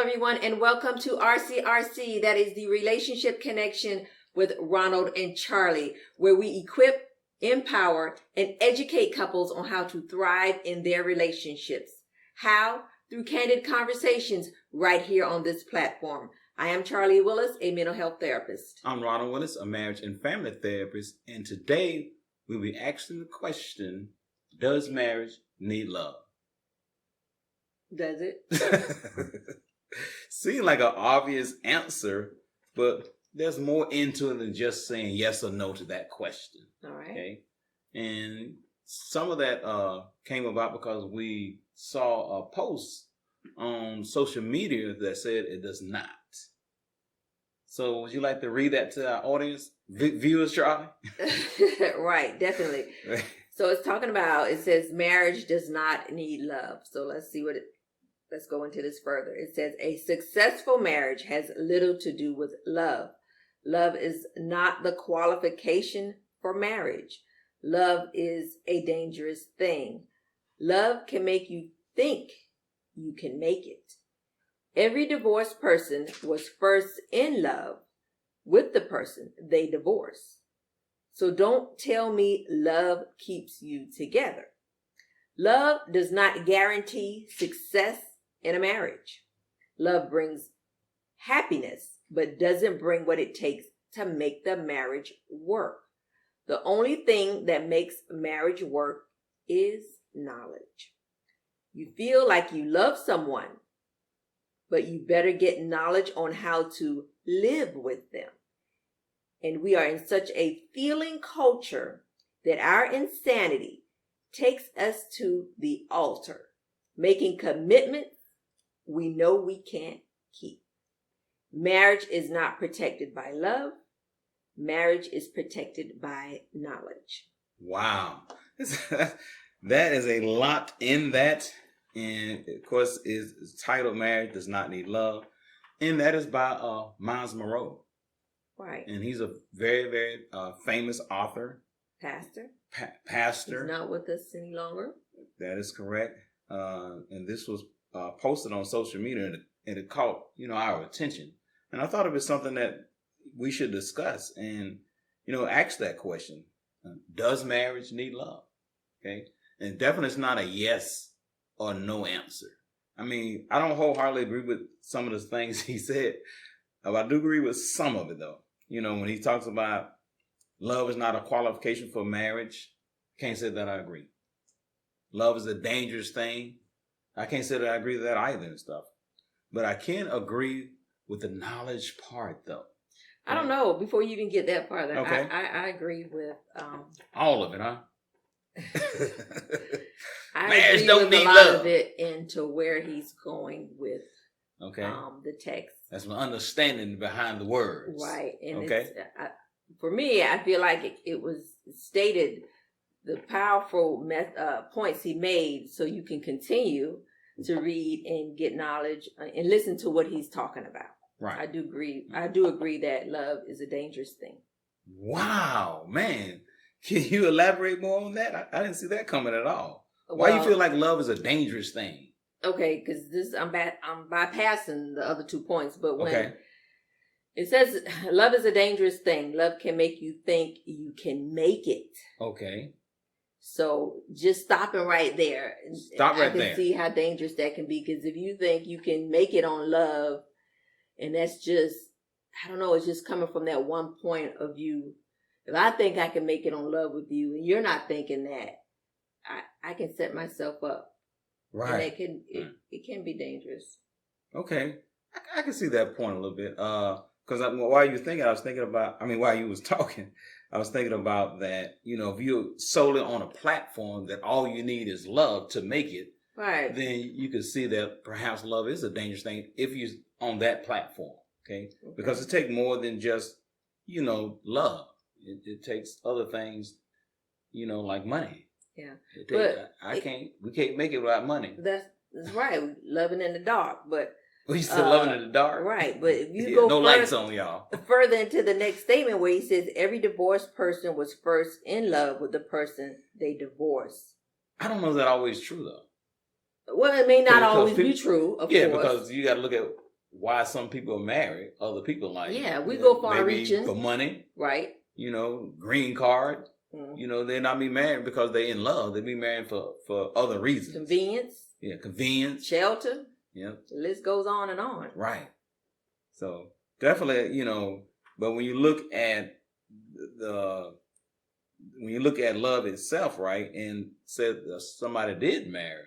everyone, and welcome to RCRC. That is the Relationship Connection with Ronald and Charlie, where we equip, empower, and educate couples on how to thrive in their relationships. How? Through candid conversations right here on this platform. I am Charlie Willis, a mental health therapist. I'm Ronald Willis, a marriage and family therapist, and today we'll be asking the question, does marriage need love? Does it? Seems like an obvious answer, but there's more into it than just saying yes or no to that question. All right. Okay. And some of that came about because we saw a post on social media that said it does not. So would you like to read that to our audience, viewers, Charlie? Right, definitely. So it's talking about, it says marriage does not need love. So let's see let's go into this further. It says a successful marriage has little to do with love. Love is not the qualification for marriage. Love is a dangerous thing. Love can make you think you can make it. Every divorced person was first in love with the person they divorced. So don't tell me love keeps you together. Love does not guarantee success in a marriage. Love brings happiness, but doesn't bring what it takes to make the marriage work. The only thing that makes marriage work is knowledge. You feel like you love someone, but you better get knowledge on how to live with them. And we are in such a feeling culture that our insanity takes us to the altar, making commitments we know we can't keep. Marriage is not protected by love. Marriage is protected by knowledge. Wow. That is a lot in that. And of course, is titled Marriage Does Not Need Love. And that is by Myles Munroe. Right. And he's a very, very famous author. Pastor. Pastor. He's not with us any longer. That is correct. And this was posted on social media, and it caught, our attention. And I thought it was something that we should discuss and, ask that question. Does marriage need love? Okay. And definitely it's not a yes or no answer. I mean, I don't wholeheartedly agree with some of the things he said. I do agree with some of it, though. When he talks about love is not a qualification for marriage, can't say that I agree. Love is a dangerous thing. I can't say that I agree with that either and stuff. But I can agree with the knowledge part, though. I don't know. Before you even get that part, okay. I agree with... all of it, huh? I Marriage agree don't with need a lot love. of it into where he's going with the text. That's my understanding behind the words. Right. And okay. For me, I feel like it was stated the powerful points he made so you can continue to read and get knowledge and listen to what he's talking about. Right. I do agree that love is a dangerous thing. Wow, man. Can you elaborate more on that? I didn't see that coming at all. Why you feel like love is a dangerous thing? Okay, because I'm bypassing the other 2 points, but when it says love is a dangerous thing, love can make you think you can make it. Okay. So just stopping right there. I can see how dangerous that can be, because if you think you can make it on love, and that's just, I don't know, it's just coming from that one point of view. If I think I can make it on love with you, and you're not thinking that, I can set myself up. Right. And it can be dangerous. Okay. I can see that point a little bit. Because while you were thinking, while you was talking, I was thinking about that, if you're solely on a platform that all you need is love to make it, right, then you could see that perhaps love is a dangerous thing if you're on that platform, okay? Because it takes more than just, love. It takes other things, like money. Yeah. We can't make it without money. That's right. Loving in the dark, but we still loving in the dark. Right. But if you go lights on, y'all. Further into the next statement where he says every divorced person was first in love with the person they divorced. I don't know if that's always true though. Well, it may not always be true, of course. Yeah, because you got to look at why some people are married, other people like, yeah, we go far maybe reaching. for money, Right. green card. Mm. They're not be married because they're in love. They be married for other reasons. Convenience. Yeah, convenience. Shelter. Yeah. The list goes on and on. Right. So definitely, but when you look at love itself, right, and said somebody did marry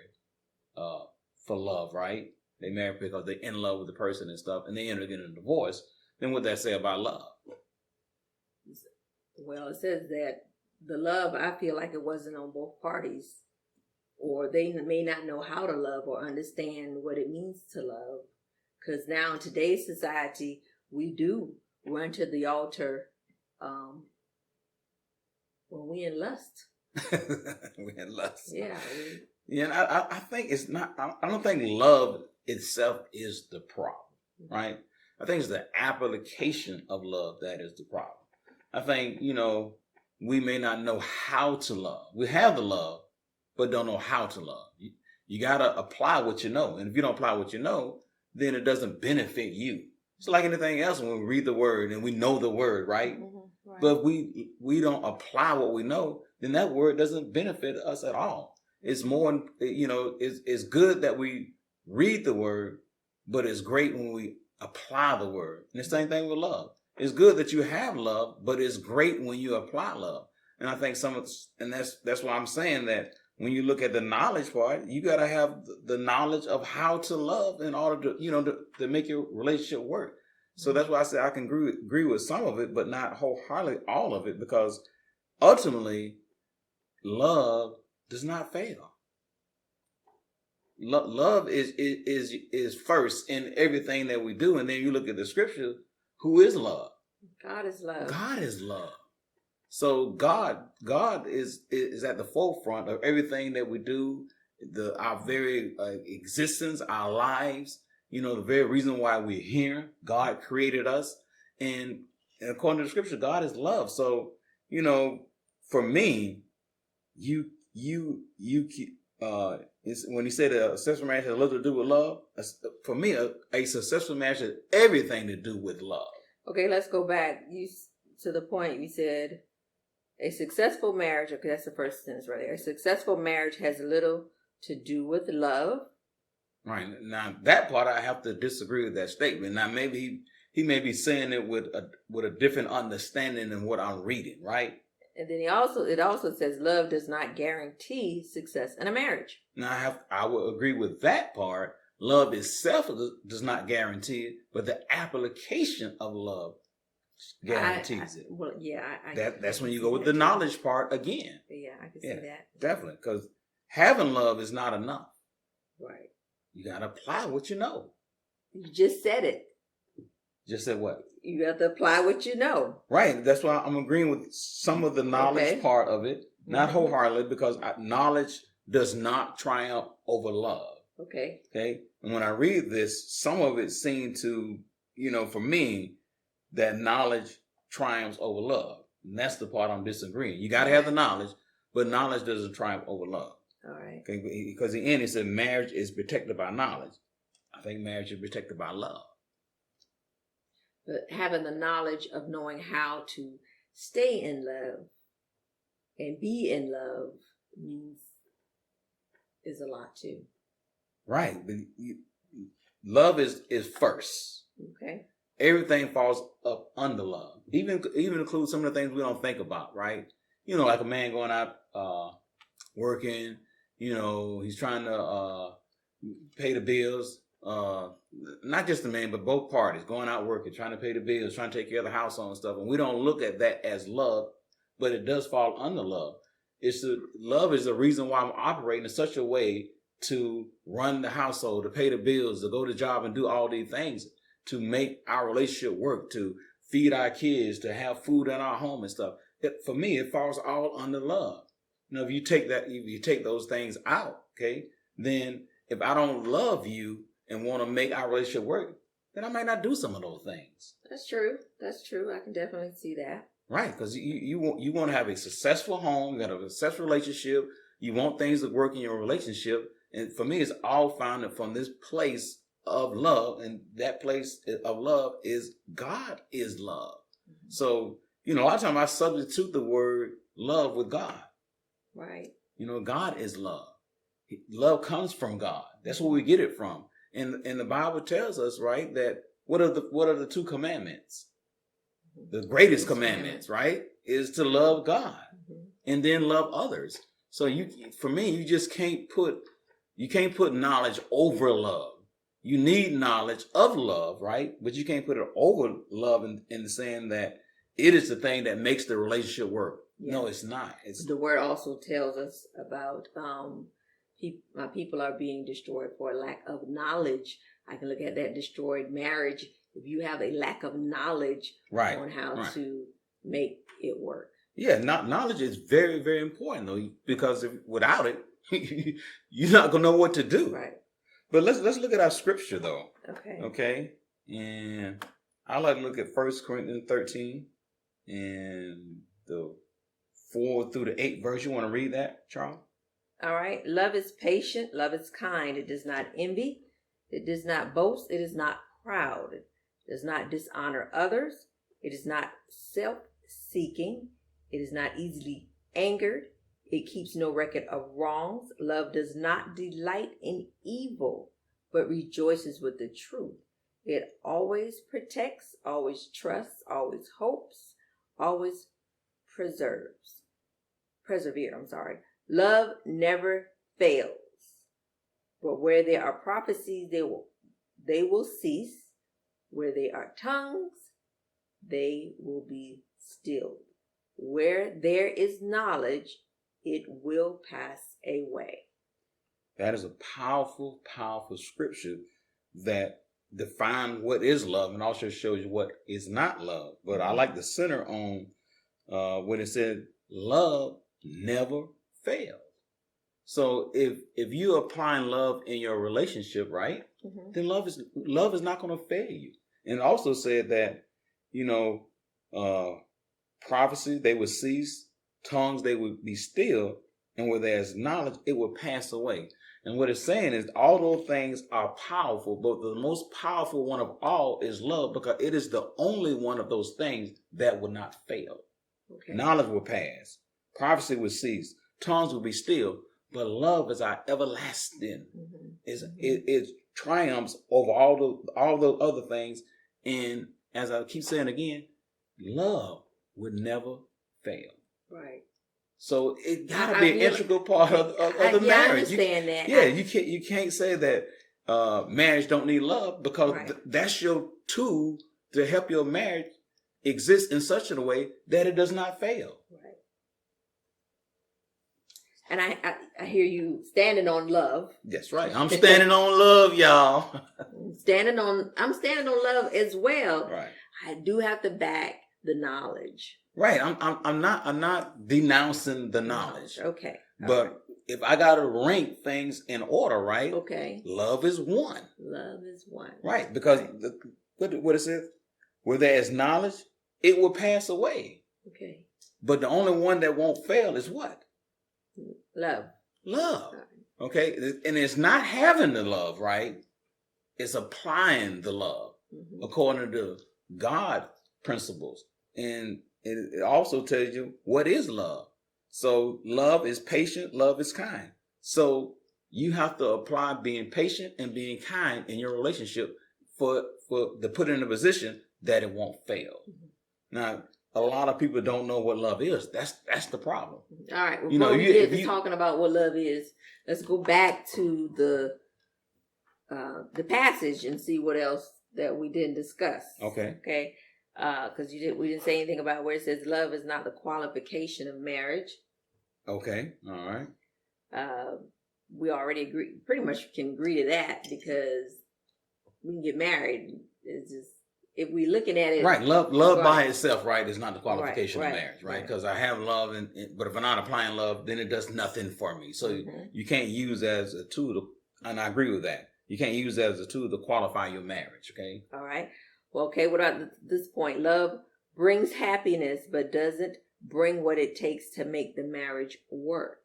for love, right? They married because they're in love with the person and stuff, and they end up getting a divorce. Then what that say about love? Well, it says that the love, I feel like it wasn't on both parties, or they may not know how to love or understand what it means to love. Because now in today's society, we do run to the altar when we in lust. We in lust. Yeah. Yeah, and I think it's not. I don't think love itself is the problem, right? I think it's the application of love that is the problem. I think we may not know how to love. We have the love, but don't know how to love. You gotta apply what you know, and if you don't apply what you know, then it doesn't benefit you. It's like anything else when we read the word and we know the word, right? Mm-hmm, right. But if we don't apply what we know, then that word doesn't benefit us at all. It's more, it's good that we read the word, but it's great when we apply the word. And the same thing with love. It's good that you have love, but it's great when you apply love. And I think that's why I'm saying that when you look at the knowledge part, you got to have the knowledge of how to love in order to, to make your relationship work. So that's why I say I can agree with some of it, but not wholeheartedly all of it, because ultimately love does not fail. Love is first in everything that we do. And then you look at the scripture, who is love? God is love. God is love. So God is at the forefront of everything that we do, our very existence, our lives, the very reason why we're here. God created us. And according to the scripture, God is love. So, for me, when you say that a successful marriage has little to do with love, for me, a successful marriage has everything to do with love. Okay, let's go back to the point you said. A successful marriage, okay, that's the first sentence right there. A successful marriage has little to do with love. Right. Now, that part, I have to disagree with that statement. Now, maybe he may be saying it with a different understanding than what I'm reading, right? And then it also says love does not guarantee success in a marriage. Now, I will agree with that part. Love itself does not guarantee it, but the application of love guarantees it. Well, yeah. That's when you go with the knowledge part again. Yeah, I can see that. Definitely, because having love is not enough. Right. You got to apply what you know. You just said it. Just said what? You have to apply what you know. Right. That's why I'm agreeing with some of the knowledge part of it, not wholeheartedly, because knowledge does not triumph over love. Okay. Okay. And when I read this, some of it seemed to, for me, that knowledge triumphs over love. And that's the part I'm disagreeing. You got to have the knowledge, but knowledge doesn't triumph over love. All right. Okay. Because in the end, it said marriage is protected by knowledge. I think marriage is protected by love. But having the knowledge of knowing how to stay in love and be in love is a lot too. Right. But love is first. Okay. Everything falls up under love. Even include some of the things we don't think about, right? Like a man going out working, he's trying to pay the bills. Not just the man, but both parties going out working, trying to pay the bills, trying to take care of the household and stuff. And we don't look at that as love, but it does fall under love. Love is the reason why I'm operating in such a way to run the household, to pay the bills, to go to job and do all these things, to make our relationship work, to feed our kids, to have food in our home and stuff. For me, it falls all under love. If you take those things out, okay, then if I don't love you and want to make our relationship work, then I might not do some of those things. That's true. I can definitely see that. Right, because you want to have a successful home, you got a successful relationship, you want things to work in your relationship. And for me, it's all founded from this place of love, and that place of love is God is love. So, a lot of times I substitute the word love with God. Right. God is love. Love comes from God. That's where we get it from. And the Bible tells us, right, that what are the two commandments? The greatest commandments, right, is to love God and then love others. So for me, you just can't put knowledge over love. You need knowledge of love, right? But you can't put it over love in saying that it is the thing that makes the relationship work. Yeah. No, it's not. The word also tells us about my people are being destroyed for a lack of knowledge. I can look at that destroyed marriage if you have a lack of knowledge on how to make it work. Yeah, knowledge is very, very important though, because without it, you're not gonna know what to do. Right. But let's look at our scripture though. Okay. Okay. And I like to look at 1 Corinthians 13 and the 4 through the 8 verse. You want to read that, Charles? All right. Love is patient. Love is kind. It does not envy. It does not boast. It is not proud. It does not dishonor others. It is not self-seeking. It is not easily angered. It keeps no record of wrongs. Love does not delight in evil, but rejoices with the truth. It always protects, always trusts, always hopes, always persevere. Love never fails. But where there are prophecies, they will cease. Where there are tongues, they will be stilled. Where there is knowledge, it will pass away. That is a powerful, powerful scripture that defines what is love and also shows you what is not love. But I like the center on when it said love never fails. So if you're applying love in your relationship, right, then love is not going to fail you. And it also said that, prophecy, they would cease, tongues, they would be still, and where there's knowledge, it will pass away. And what it's saying is all those things are powerful, but the most powerful one of all is love, because it is the only one of those things that will not fail. Okay. Knowledge will pass, prophecy will cease, tongues will be still, but love is our everlasting. It triumphs over all the other things. And as I keep saying again, love would never fail. Right. So it gotta be an integral part of the marriage. I understand that. Yeah, you can't say that marriage don't need love, because that's your tool to help your marriage exist in such a way that it does not fail. Right. And I hear you standing on love. That's right. I'm standing on love, y'all. I'm standing on love as well. Right. I do have to back the knowledge. Right. I'm not denouncing the knowledge. Okay. But if I gotta rank things in order, right? Okay. Love is one. Love is one. Right. Because what it says, where there is knowledge, it will pass away. Okay. But the only one that won't fail is what? Love. Okay. And it's not having the love, right? It's applying the love according to God principles. And it also tells you what is love. So love is patient, love is kind. So you have to apply being patient and being kind in your relationship for to put it in a position that it won't fail. Now, a lot of people don't know what love is. That's the problem. All right. Well, before we get to talking about what love is, let's go back to the passage and see what else that we didn't discuss. Okay. Okay. Because we didn't say anything about where it says love is not the qualification of marriage. Okay. All right. We already pretty much can agree to that, because we can get married. It's just, if we're looking at it, right, love by itself, right, is not the qualification of marriage, right? Because I have love, but if I'm not applying love, then it does nothing for me. So you can't use it as a tool and I agree with that. You can't use it as a tool to qualify your marriage. Okay. All right. Well, okay. What about this point? Love brings happiness, but doesn't bring what it takes to make the marriage work.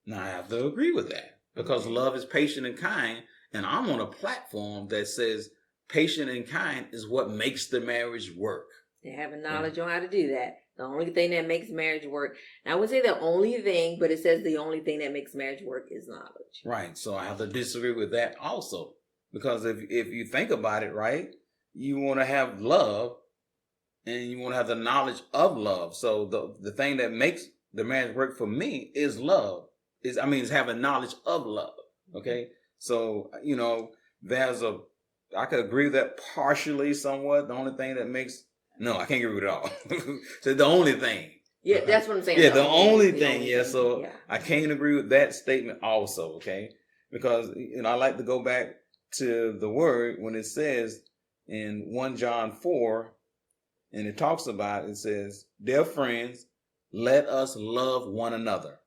Now I have to agree with that, because love is patient and kind, And I'm on a platform that says patient and kind is what makes the marriage work. They have knowledge on how to do that. The only thing that makes marriage work. Now, I would say the only thing, but it says the only thing that makes marriage work is knowledge. Right. So I have to disagree with that also. Because if you think about it, right, you want to have love and you want to have the knowledge of love. So the thing that makes the marriage work for me is love. Is having knowledge of love. Okay. So, I could agree with that partially somewhat. The only thing that makes, no, I can't agree with it all. So the only thing. Yeah, that's what I'm saying. Yeah, the only thing. So I can't agree with that statement also. Okay. Because, I like to go back to the word when it says in 1 John 4, and it talks about, it says, dear friends, let us love one another.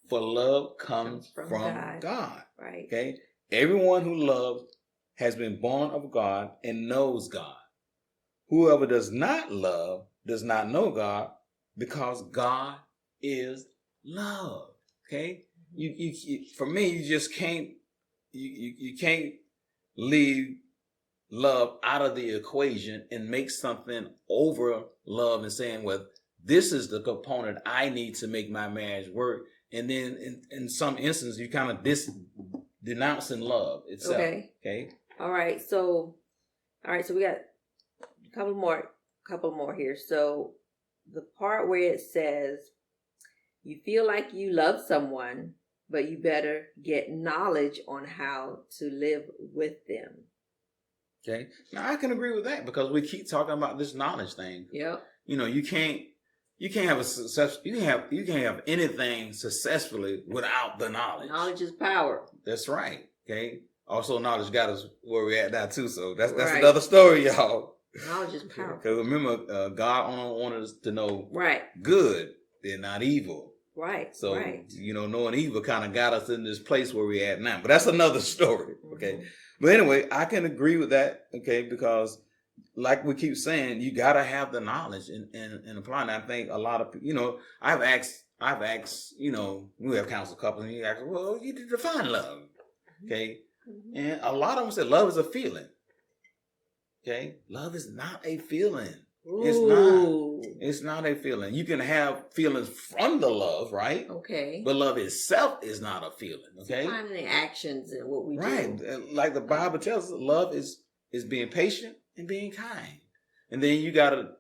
For love comes from God. Right. Okay. Everyone who loves has been born of God and knows God. Whoever does not love does not know God, because God is love. Okay. You for me, you just can't. You can't leave love out of the equation and make something over love and saying, well, this is the component I need to make my marriage work. And then in some instances, you kind of denouncing love itself. Okay. All right. So we got a couple more here. So the part where it says, you feel like you love someone, but you better get knowledge on how to live with them. Okay. Now I can agree with that, because we keep talking about this knowledge thing. Yep. You can't have a success. You can't have anything successfully without the knowledge. Knowledge is power. That's right. Okay. Also, knowledge got us where we're at now too. So that's right. Another story, y'all. Knowledge is power. Because remember, God only wanted us to know good, and not evil. Right. So knowing evil kind of got us in this place where we're at now. But that's another story. Okay. Mm-hmm. But anyway, I can agree with that. Okay, because like we keep saying, you got to have the knowledge and applying. I think a lot of people, I've asked, we have counsel couples, and you ask, well, you define love. Okay. Mm-hmm. And a lot of them say love is a feeling. Okay. Love is not a feeling. Ooh. It's not a feeling. You can have feelings from the love, right? Okay. But love itself is not a feeling. Okay. Finding the actions and what we do. Right. Like the Bible tells us, love is being patient and being kind. And then you gotta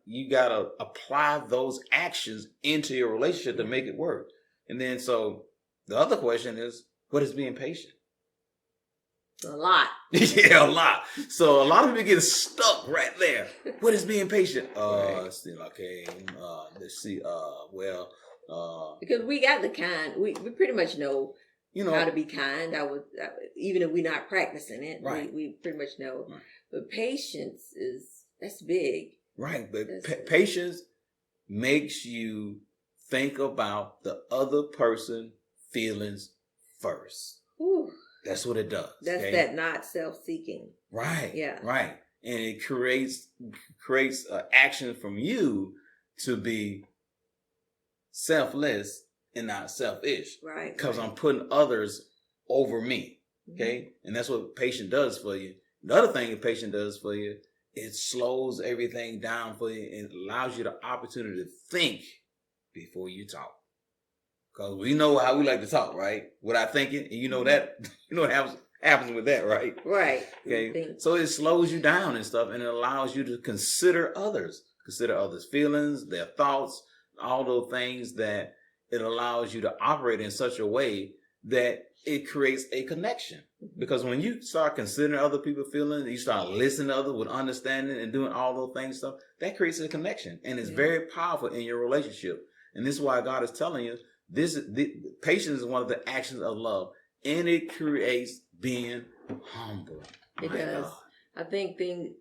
apply those actions into your relationship to make it work. And then so the other question is, what is being patient? A lot. Yeah, a lot. So a lot of people get stuck right there. What is being patient? Let's see, because we got the kind, we pretty much know how to be kind. Even if we're not practicing it, right. we pretty much know. Right. But patience that's big. Right, but patience makes you think about the other person's feelings first. Ooh. That's what it does. That's that not self-seeking. Right. Yeah. Right. And it creates action from you to be selfless and not selfish. Right. Because I'm putting others over me. Okay. Mm-hmm. And that's what patience does for you. The other thing that patience does for you, it slows everything down for you and allows you the opportunity to think before you talk. Because we know how we like to talk, right? Without thinking. And that, what happens with that, right? Right. Okay. So it slows you down and stuff, and it allows you to consider others' feelings, their thoughts, all those things that it allows you to operate in such a way that it creates a connection. Because when you start considering other people's feelings, you start listening to others with understanding and doing all those things, stuff, that creates a connection. And it's very powerful in your relationship. And this is why God is telling you, patience is one of the actions of love, and it creates being humble. It does. I think we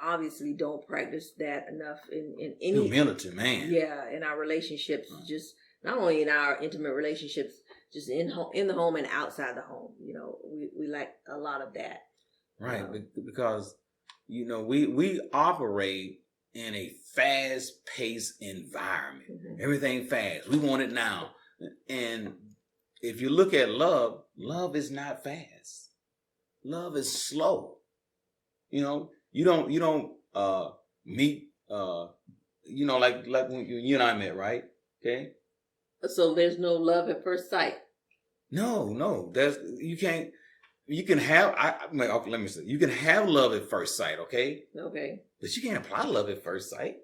obviously don't practice that enough in any humility, man. Yeah, in our relationships, just not only in our intimate relationships, just in the home and outside the home. We lack a lot of that. Right, because we operate in a fast-paced environment. Mm-hmm. Everything fast. We want it now. And if you look at love, love is not fast. Love is slow. You know, you don't meet like when you and I met, right? Okay. So there's no love at first sight. No, you can have okay, let me say, you can have love at first sight, okay? Okay. But you can't apply love at first sight.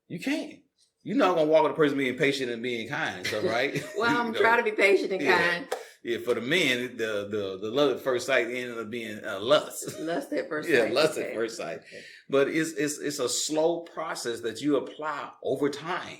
You can't. You're not gonna walk with a person being patient and being kind and stuff, right? Well, I'm trying to be patient and kind. Yeah, for the men, the love at first sight ended up being lust. Lust at first Yeah, sight. lust at first sight. Okay. But it's a slow process that you apply over time,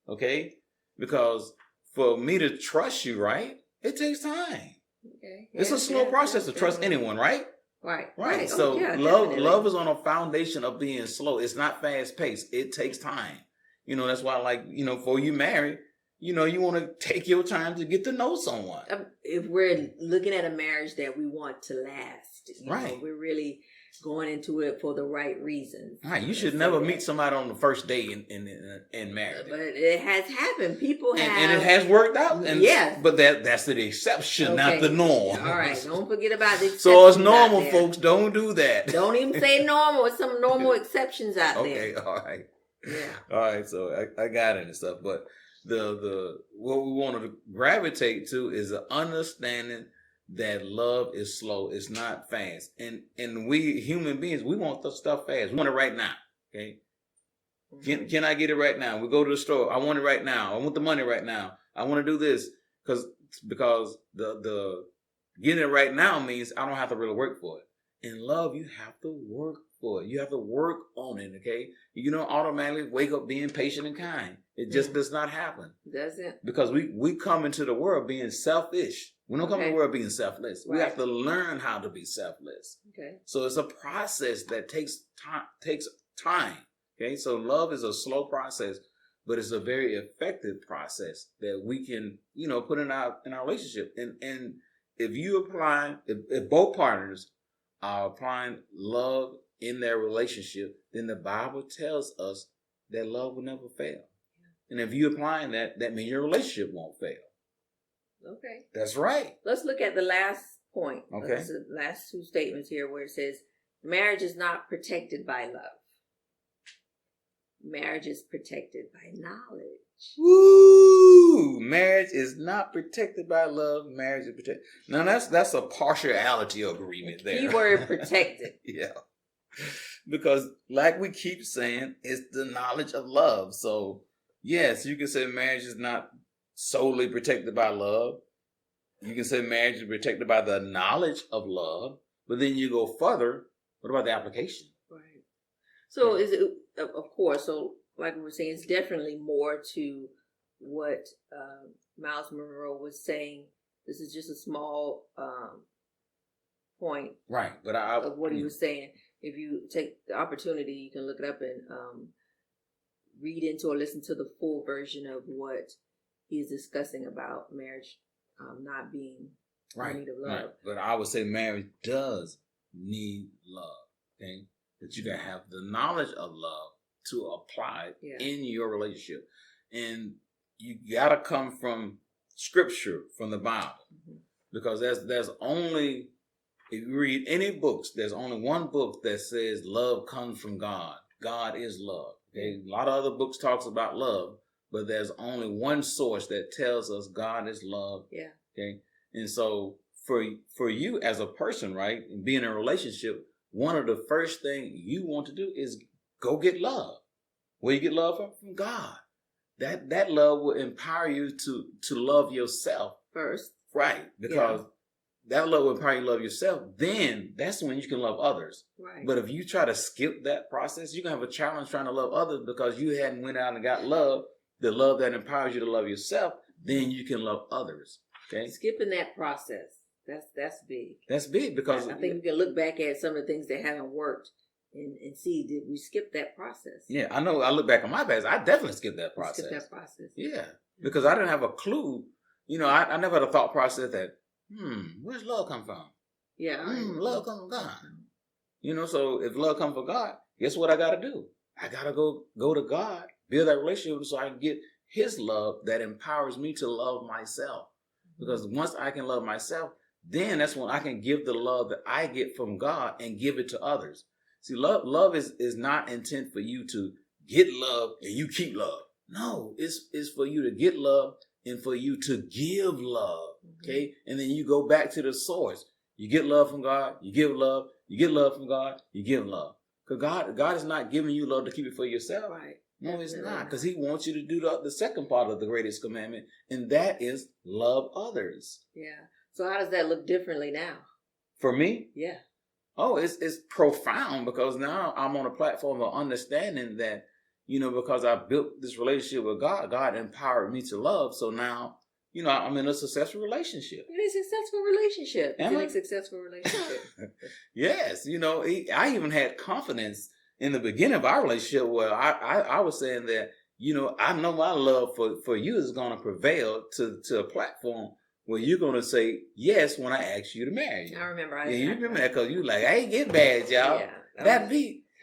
okay? Because for me to trust you, right, it takes time. Okay. It's a slow process to trust anyone, right? Right. So Oh, yeah, love is on a foundation of being slow. It's not fast paced. It takes time. You know, that's why, like, you know, before you marry, you know, you want to take your time to get to know someone. If we're looking at a marriage that we want to last, you know, we're really going into it for the right reasons. Right. You should never meet somebody on the first day and marry them. But it has happened. People have. And it has worked out. And, yes. But that's the exception, not the norm. All right. Don't forget about the exceptions. So it's normal, folks. Don't do that. Don't even say normal. It's some normal exceptions out there. Okay. All right. Yeah. All right. So I got it and stuff. But the what we want to gravitate to is an understanding that love is slow. It's not fast. And we human beings, we want the stuff fast. We want it right now. Okay. Can I get it right now? We go to the store. I want it right now. I want the money right now. I want to do this because the getting it right now means I don't have to really work for it. In love, you have to work for it. You have to work on it. Okay. You don't automatically wake up being patient and kind. It just does not happen. Doesn't. Because we come into the world being selfish. We don't come into the world being selfless. Right. We have to learn how to be selfless. Okay. So it's a process that takes time. Okay. So love is a slow process, but it's a very effective process that we can, you know, put in our relationship. And if both partners are applying love in their relationship, then the Bible tells us that love will never fail. And if you're applying that means your relationship won't fail. Okay. That's right. Let's look at the last point. Okay. The last two statements here where it says, marriage is not protected by love. Marriage is protected by knowledge. Woo! Marriage is not protected by love. Marriage is protected. Now that's a partiality agreement there. Keyword protected. Yeah. Because like we keep saying, it's the knowledge of love. So yes, you can say marriage is not solely protected by love. You can say marriage is protected by the knowledge of love. But then you go further. What about the application? Right. So is it, of course, so like we were saying, it's definitely more to what Myles Munroe was saying. This is just a small point. Right. But of what he was saying. If you take the opportunity, you can look it up and read into or listen to the full version of what he's discussing about marriage not being in need of love. Right. But I would say marriage does need love. Okay, that you can have the knowledge of love to apply in your relationship, and you gotta come from Scripture, from the Bible, because there's only, if you read any books, there's only one book that says love comes from God. God is love. Okay, a lot of other books talks about love, but there's only one source that tells us God is love. Yeah. Okay, and so for you as a person, right, and being in a relationship, one of the first things you want to do is go get love. Where you get love from God. That love will empower you to love yourself first. Right. Because that love will empower you to love yourself. Then that's when you can love others. Right. But if you try to skip that process, you're going to have a challenge trying to love others because you hadn't went out and got love, the love that empowers you to love yourself. Then you can love others. Okay. Skipping that process. That's big. That's big because I think we can look back at some of the things that haven't worked and see, did we skip that process? Yeah, I know. I look back on my past. I definitely skipped that process. Yeah, because I didn't have a clue. You know, I never had a thought process that, where's love come from? Yeah. Love comes from God. You know, so if love comes from God, guess what I got to do? I got to go to God, build that relationship so I can get His love that empowers me to love myself. Because once I can love myself, then that's when I can give the love that I get from God and give it to others. See, love is not intent for you to get love and you keep love. No, it's for you to get love and for you to give love. Okay? And then you go back to the source. You get love from God, you give love, you get love from God, you give love. Because God is not giving you love to keep it for yourself. Right. No, it's not. Because he wants you to do the second part of the greatest commandment, and that is love others. Yeah. So how does that look differently now? For me? Yeah. Oh, it's profound, because now I'm on a platform of understanding that, because I built this relationship with God, God empowered me to love. So now, I'm in a successful relationship. In a successful relationship. Am I? In a successful relationship. Yes. I even had confidence in the beginning of our relationship where I was saying that, I know my love for you is going to prevail to a platform where you're going to say yes when I ask you to marry you. I remember. Yeah, you remember that, because you like, I ain't get mad, y'all. Yeah. That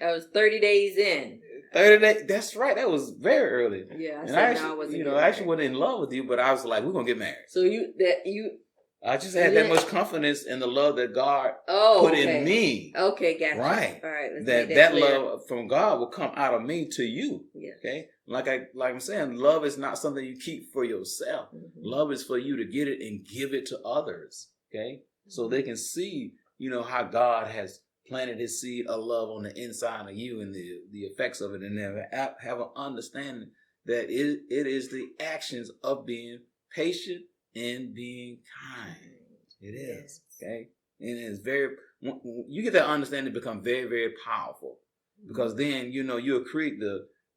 was 30 days in. 30 days. That's right. That was very early. Yeah. I actually wasn't in love with you, but I was like, we're going to get married. So I just had that much confidence in the love that God put in me. Okay, gotcha. Right. All right. That love from God will come out of me to you. Yeah. Okay. Like I'm saying, love is not something you keep for yourself. Mm-hmm. Love is for you to get it and give it to others. Okay. So they can see, how God has planted his seed of love on the inside of you and the effects of it, and have an understanding that it is the actions of being patient and being kind. It is. Okay. And it's when you get that understanding, it become very, very powerful, because then, you'll create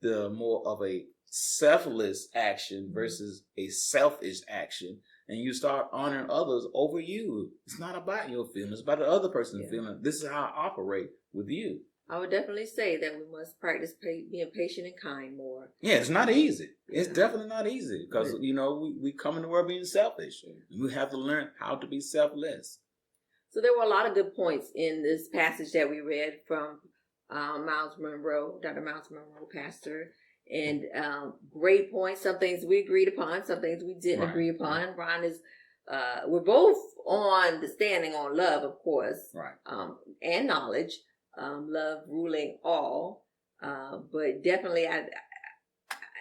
the more of a selfless action versus a selfish action. And you start honoring others over you. It's not about your feelings, it's about the other person's feeling. This is how I operate with you. I would definitely say that we must practice being patient and kind more. Yeah, it's not easy. It's definitely not easy, because, we come in the world being selfish. And we have to learn how to be selfless. So there were a lot of good points in this passage that we read from Myles Munroe, Dr. Myles Munroe, pastor. And great points. Some things we agreed upon, some things we didn't agree upon. Ron is, we're both on the standing on love, of course, and knowledge. Love ruling all, but definitely,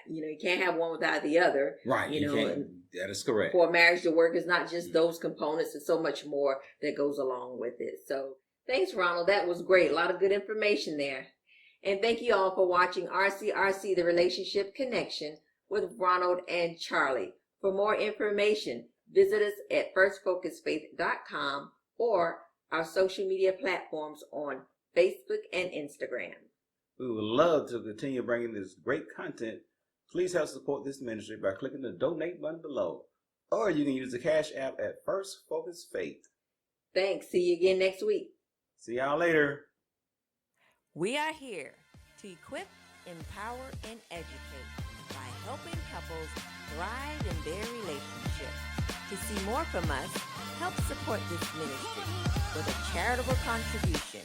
you can't have one without the other. Right. That is correct. For marriage to work, is not just those components, and so much more that goes along with it. So thanks, Ronald. That was great. A lot of good information there. And thank you all for watching RCRC, The Relationship Connection with Ronald and Charlie. For more information, visit us at firstfocusfaith.com or our social media platforms on Facebook and Instagram. We would love to continue bringing this great content. Please help support this ministry by clicking the donate button below, or you can use the Cash App at First Focus Faith. Thanks. See you again next week. See y'all later. We are here to equip, empower, and educate by helping couples thrive in their relationship. To see more from us, help support this ministry with a charitable contribution